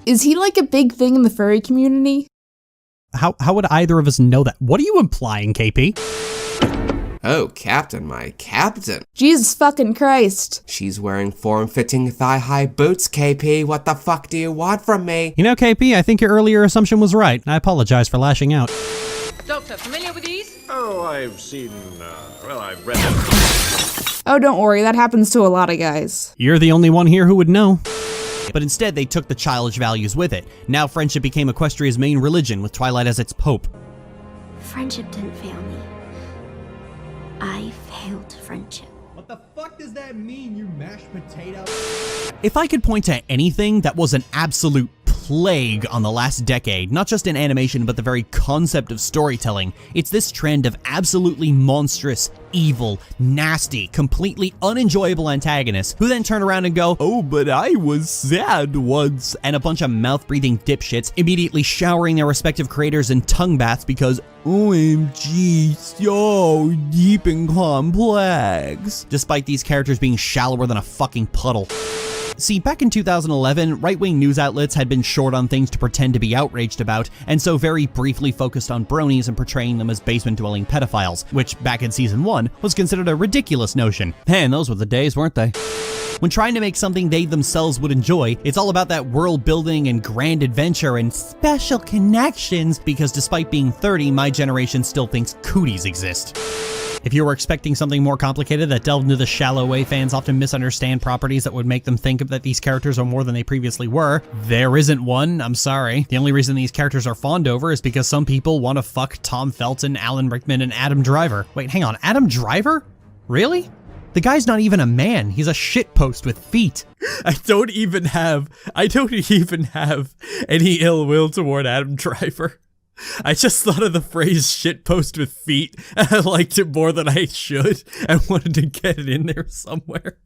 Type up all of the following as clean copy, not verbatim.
Is he like a big thing in the furry community? How would either of us know that? What are you implying, KP? Oh, Captain, my Captain. Jesus fucking Christ. She's wearing form-fitting thigh-high boots, KP. What the fuck do you want from me? You know, KP, I think your earlier assumption was right. I apologize for lashing out. Doctor, familiar with these? Oh, I've seen, I've read them. Oh, don't worry, that happens to a lot of guys. You're the only one here who would know. But instead, they took the childish values with it. Now friendship became Equestria's main religion, with Twilight as its pope. Friendship didn't fail me. I failed friendship. What the fuck does that mean, you mashed potato? If I could point to anything that was an absolute plague on the last decade, not just in animation but the very concept of storytelling, it's this trend of absolutely monstrous, evil, nasty, completely unenjoyable antagonists who then turn around and go, "Oh, but I was sad once," and a bunch of mouth-breathing dipshits immediately showering their respective creators in tongue baths because OMG, so deep and complex, despite these characters being shallower than a fucking puddle. See, back in 2011, right-wing news outlets had been short on things to pretend to be outraged about, and so very briefly focused on bronies and portraying them as basement-dwelling pedophiles, which back in season 1 was considered a ridiculous notion. Man, those were the days, weren't they? When trying to make something they themselves would enjoy, it's all about that world building and grand adventure and special connections, because despite being 30, my generation still thinks cooties exist. If you were expecting something more complicated that delved into the shallow way fans often misunderstand properties that would make them think that these characters are more than they previously were, there isn't one, I'm sorry. The only reason these characters are fawned over is because some people want to fuck Tom Felton, Alan Rickman, and Adam Driver. Wait, hang on, Adam Driver? Really? The guy's not even a man, he's a shitpost with feet. I don't even have any ill will toward Adam Driver. I just thought of the phrase shitpost with feet, and I liked it more than I should, and wanted to get it in there somewhere.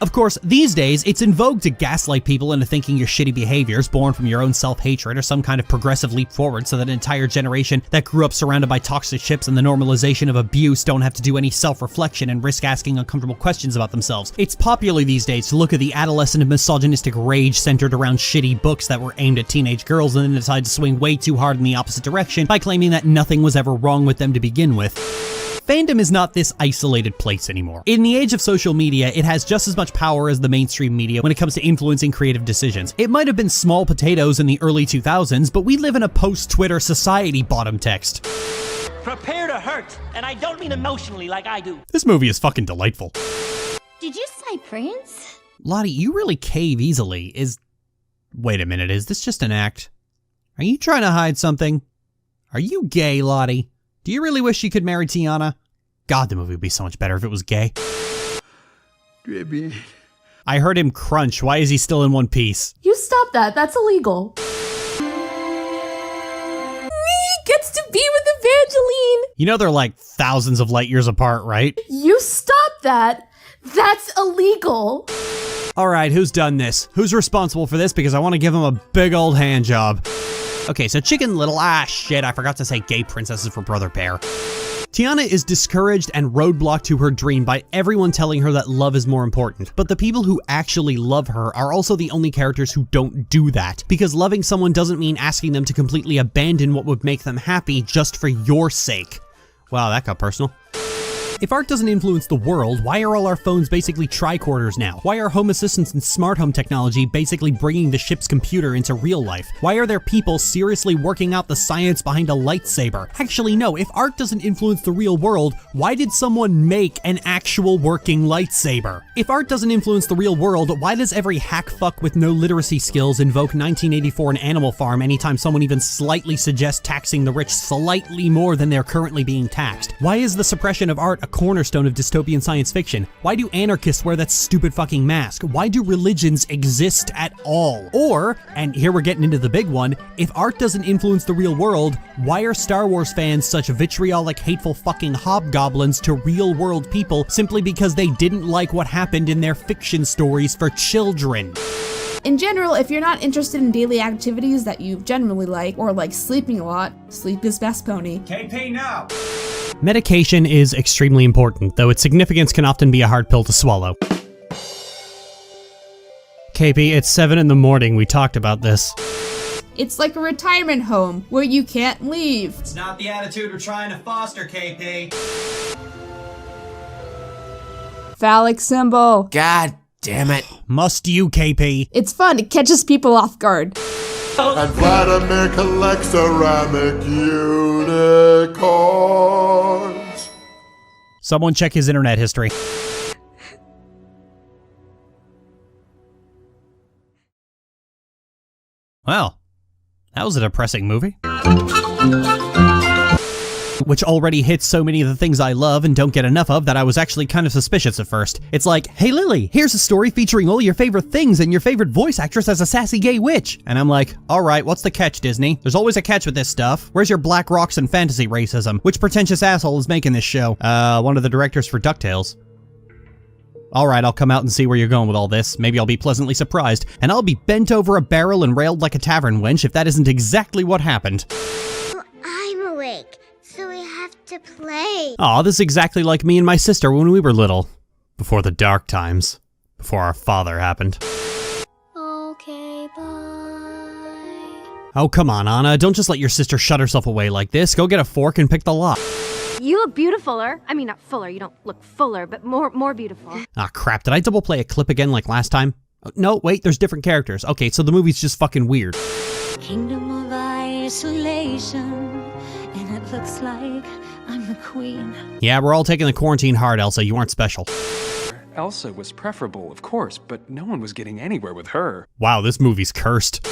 Of course, these days, it's in vogue to gaslight people into thinking your shitty behaviors born from your own self-hatred or some kind of progressive leap forward so that an entire generation that grew up surrounded by toxic ships and the normalization of abuse don't have to do any self-reflection and risk asking uncomfortable questions about themselves. It's popular these days to look at the adolescent misogynistic rage centered around shitty books that were aimed at teenage girls and then decide to swing way too hard in the opposite direction by claiming that nothing was ever wrong with them to begin with. Fandom is not this isolated place anymore. In the age of social media, it has just as much power as the mainstream media when it comes to influencing creative decisions. It might have been small potatoes in the early 2000s, but we live in a post-Twitter society, bottom text. Prepare to hurt, and I don't mean emotionally like I do. This movie is fucking delightful. Did you say Prince? Lottie, you really cave easily. Wait a minute, is this just an act? Are you trying to hide something? Are you gay, Lottie? Do you really wish you could marry Tiana? God, the movie would be so much better if it was gay. I heard him crunch. Why is he still in one piece? You stop that, that's illegal. He gets to be with Evangeline! You know they're like thousands of light years apart, right? You stop that! That's illegal! Alright, who's done this? Who's responsible for this? Because I want to give him a big old hand job. Okay, so Chicken Little, shit, I forgot to say gay princesses for Brother Bear. Tiana is discouraged and roadblocked to her dream by everyone telling her that love is more important. But the people who actually love her are also the only characters who don't do that. Because loving someone doesn't mean asking them to completely abandon what would make them happy just for your sake. Wow, that got personal. If art doesn't influence the world, why are all our phones basically tricorders now? Why are home assistants and smart home technology basically bringing the ship's computer into real life? Why are there people seriously working out the science behind a lightsaber? Actually, no, if art doesn't influence the real world, why did someone make an actual working lightsaber? If art doesn't influence the real world, why does every hack fuck with no literacy skills invoke 1984 and Animal Farm anytime someone even slightly suggests taxing the rich slightly more than they're currently being taxed? Why is the suppression of art a cornerstone of dystopian science fiction? Why do anarchists wear that stupid fucking mask? Why do religions exist at all? Or, and here we're getting into the big one, if art doesn't influence the real world, why are Star Wars fans such vitriolic, hateful fucking hobgoblins to real world people simply because they didn't like what happened in their fiction stories for children? In general, if you're not interested in daily activities that you generally like, or like sleeping a lot, sleep is best, pony. KP now! Medication is extremely important, though its significance can often be a hard pill to swallow. KP, it's 7 in the morning. We talked about this. It's like a retirement home where you can't leave. It's not the attitude we're trying to foster, KP. Phallic symbol. God damn it. Must you, KP? It's fun. It catches people off guard. And Vladimir collects ceramic unicorns. Someone check his internet history. Well, that was a depressing movie. Which already hits so many of the things I love and don't get enough of that I was actually kind of suspicious at first. It's like, hey Lily, here's a story featuring all your favorite things and your favorite voice actress as a sassy gay witch. And I'm like, alright, what's the catch, Disney? There's always a catch with this stuff. Where's your black rocks and fantasy racism? Which pretentious asshole is making this show? One of the directors for DuckTales. Alright, I'll come out and see where you're going with all this. Maybe I'll be pleasantly surprised, and I'll be bent over a barrel and railed like a tavern wench if that isn't exactly what happened. Well, I'm awake, so we have to play. Aw, this is exactly like me and my sister when we were little. Before the dark times. Before our father happened. Okay, bye. Oh, come on, Anna. Don't just let your sister shut herself away like this. Go get a fork and pick the lock. You look beautifuler. I mean, not fuller. You don't look fuller, but more beautiful. Ah, crap. Did I double play a clip again like last time? No, wait, there's different characters. Okay, so the movie's just fucking weird. Kingdom of isolation, and it looks like I'm the queen. Yeah, we're all taking the quarantine hard, Elsa. You aren't special. Elsa was preferable, of course, but no one was getting anywhere with her. Wow, this movie's cursed.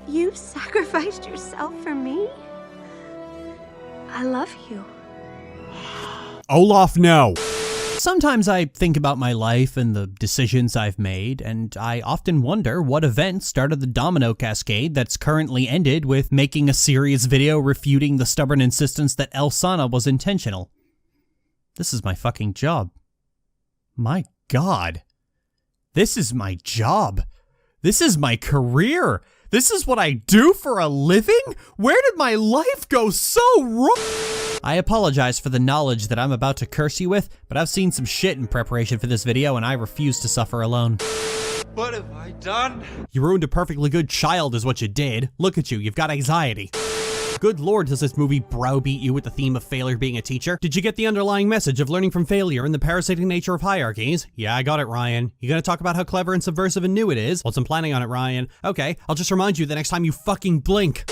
You sacrificed yourself for me? I love you. Olaf, no. Sometimes I think about my life and the decisions I've made, and I often wonder what event started the domino cascade that's currently ended with making a serious video refuting the stubborn insistence that Elsana was intentional. This is my fucking job. My God. This is my job. This is my career. This is what I do for a living? Where did my life go so wrong? I apologize for the knowledge that I'm about to curse you with, but I've seen some shit in preparation for this video and I refuse to suffer alone. What have I done? You ruined a perfectly good child is what you did. Look at you, you've got anxiety. Good lord, does this movie browbeat you with the theme of failure being a teacher? Did you get the underlying message of learning from failure and the parasitic nature of hierarchies? Yeah, I got it, Ryan. You gonna talk about how clever and subversive and new it is? Wasn't planning on it, Ryan. Okay, I'll just remind you the next time you fucking blink.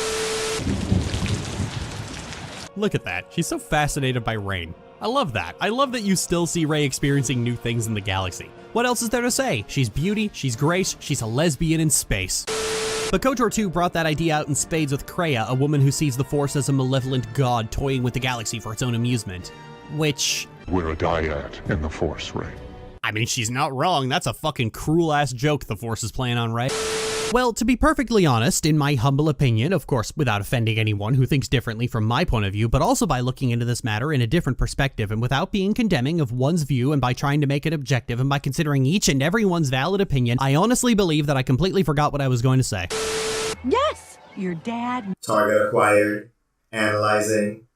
Look at that. She's so fascinated by rain. I love that. I love that you still see Rey experiencing new things in the galaxy. What else is there to say? She's beauty, she's grace, she's a lesbian in space. But KOTOR 2 brought that idea out in spades with Kreia, a woman who sees the Force as a malevolent god toying with the galaxy for its own amusement. Which... We're a dyad in the Force, Rey. I mean, she's not wrong. That's a fucking cruel-ass joke the Force is playing on, Rey. Well, to be perfectly honest, in my humble opinion, of course without offending anyone who thinks differently from my point of view, but also by looking into this matter in a different perspective and without being condemning of one's view and by trying to make it objective and by considering each and everyone's valid opinion, I honestly believe that I completely forgot what I was going to say. Yes, your dad. Target acquired. Analyzing.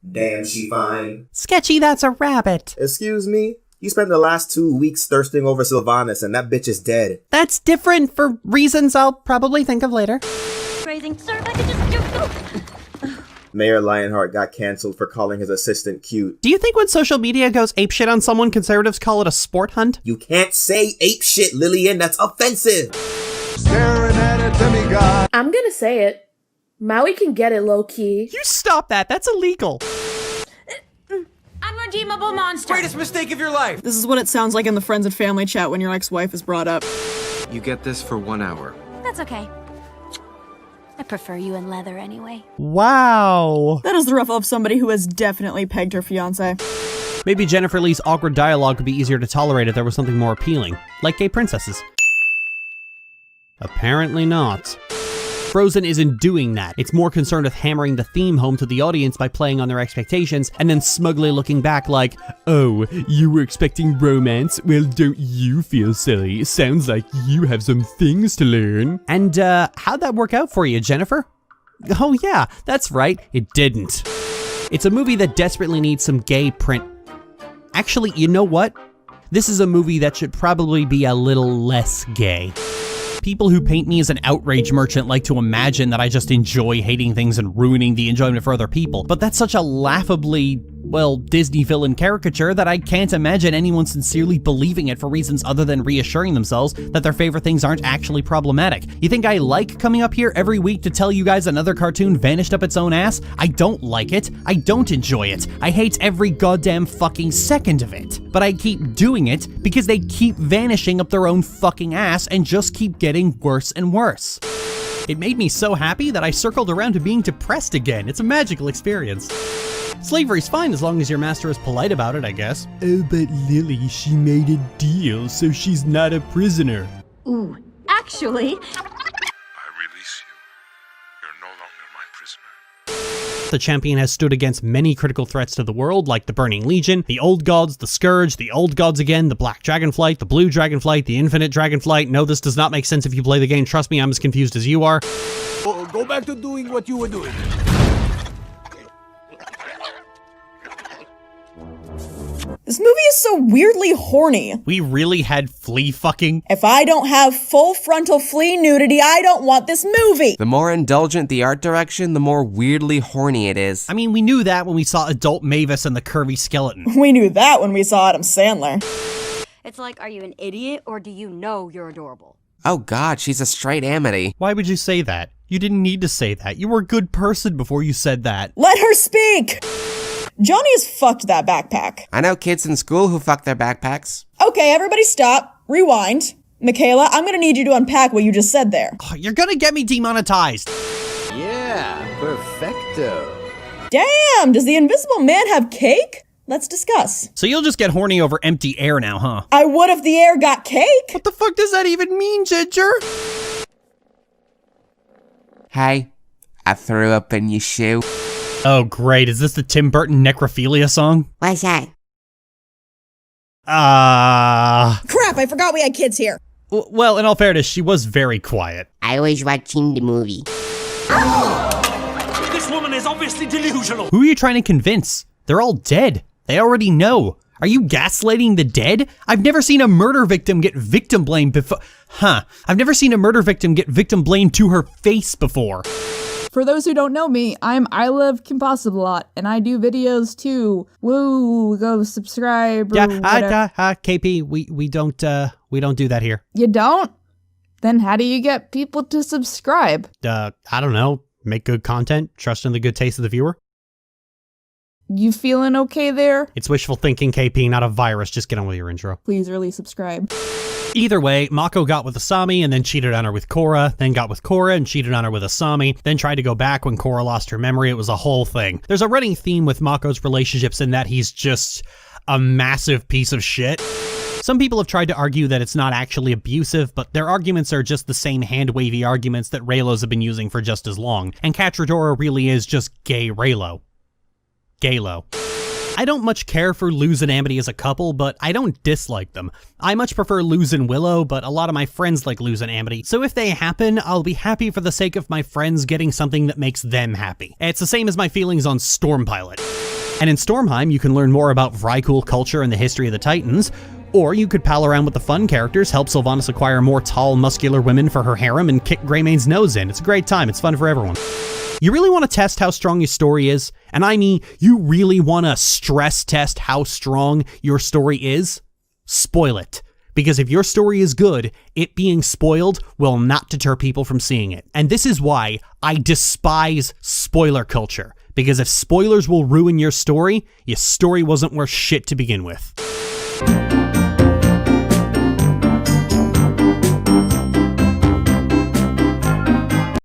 Damn, she fine. Sketchy, that's a rabbit. Excuse me? You spent the last 2 weeks thirsting over Sylvanas and that bitch is dead. That's different for reasons I'll probably think of later. Phrasing, sir, if I could just Mayor Lionheart got cancelled for calling his assistant cute. Do you think when social media goes apeshit on someone, conservatives call it a sport hunt? You can't say apeshit, Lillian. That's offensive. Staring at a demigod. I'm gonna say it. Maui can get it low-key. You stop that. That's illegal. Unredeemable monster. Greatest mistake of your life. This is what it sounds like in the friends and family chat when your ex-wife is brought up. You get this for 1 hour. That's okay. I prefer you in leather anyway. Wow. That is the rough of somebody who has definitely pegged her fiance. Maybe Jennifer Lee's awkward dialogue could be easier to tolerate if there was something more appealing, like gay princesses. Apparently not. Frozen isn't doing that. It's more concerned with hammering the theme home to the audience by playing on their expectations and then smugly looking back like, oh, you were expecting romance? Well, don't you feel silly? It sounds like you have some things to learn. And, how'd that work out for you, Jennifer? Oh yeah, that's right, it didn't. It's a movie that desperately needs some gay print. Actually, you know what? This is a movie that should probably be a little less gay. People who paint me as an outrage merchant like to imagine that I just enjoy hating things and ruining the enjoyment for other people, but that's such a laughably, well, Disney villain caricature that I can't imagine anyone sincerely believing it for reasons other than reassuring themselves that their favorite things aren't actually problematic. You think I like coming up here every week to tell you guys another cartoon vanished up its own ass? I don't like it. I don't enjoy it. I hate every goddamn fucking second of it. But I keep doing it because they keep vanishing up their own fucking ass and just keep getting worse and worse. It made me so happy that I circled around to being depressed again. It's a magical experience. Slavery's fine as long as your master is polite about it, I guess. Oh, but Lily, she made a deal, so she's not a prisoner. Ooh, actually... The champion has stood against many critical threats to the world, like the Burning Legion, the Old Gods, the Scourge, the Old Gods again, the Black Dragonflight, the Blue Dragonflight, the Infinite Dragonflight. No, this does not make sense if you play the game. Trust me, I'm as confused as you are. Oh, go back to doing what you were doing. This movie is so weirdly horny. We really had flea fucking? If I don't have full frontal flea nudity, I don't want this movie. The more indulgent the art direction, the more weirdly horny it is. I mean, we knew that when we saw adult Mavis and the curvy skeleton. We knew that when we saw Adam Sandler. It's like, are you an idiot or do you know you're adorable? Oh god, she's a straight Amity. Why would you say that? You didn't need to say that. You were a good person before you said that. Let her speak! Johnny has fucked that backpack. I know kids in school who fuck their backpacks. Okay, everybody stop. Rewind. Michaela, I'm gonna need you to unpack what you just said there. Oh, you're gonna get me demonetized. Yeah, perfecto. Damn, does the Invisible Man have cake? Let's discuss. So you'll just get horny over empty air now, huh? I would if the air got cake. What the fuck does that even mean, Ginger? Hey, I threw up in your shoe. Oh great, is this the Tim Burton necrophilia song? What's that? Crap, I forgot we had kids here. Well, in all fairness, she was very quiet. I was watching the movie. This woman is obviously delusional. Who are you trying to convince? They're all dead. They already know. Are you gaslighting the dead? I've never seen a murder victim get victim blamed before. I've never seen a murder victim get victim blamed to her face before. For those who don't know me, I'm I Love Composibleot, and I do videos too. Woo, go subscribe. Yeah, whatever. KP, we don't do that here. You don't? Then how do you get people to subscribe? I don't know. Make good content, trust in the good taste of the viewer. You feeling okay there? It's wishful thinking, KP, not a virus. Just get on with your intro. Please really subscribe. Either way, Mako got with Asami and then cheated on her with Korra, then got with Korra and cheated on her with Asami, then tried to go back when Korra lost her memory. It was a whole thing. There's a running theme with Mako's relationships in that he's just a massive piece of shit. Some people have tried to argue that it's not actually abusive, but their arguments are just the same hand-wavy arguments that Raylos have been using for just as long, and Catradora really is just gay Raylo. Gaylo. I don't much care for Luz and Amity as a couple, but I don't dislike them. I much prefer Luz and Willow, but a lot of my friends like Luz and Amity, so if they happen, I'll be happy for the sake of my friends getting something that makes them happy. It's the same as my feelings on Stormpilot. And in Stormheim, you can learn more about Vrykul culture and the history of the Titans, or you could pal around with the fun characters, help Sylvanas acquire more tall, muscular women for her harem, and kick Greymane's nose in. It's a great time, it's fun for everyone. You really want to test how strong your story is? And I mean, you really want to stress test how strong your story is? Spoil it. Because if your story is good, it being spoiled will not deter people from seeing it. And this is why I despise spoiler culture. Because if spoilers will ruin your story wasn't worth shit to begin with.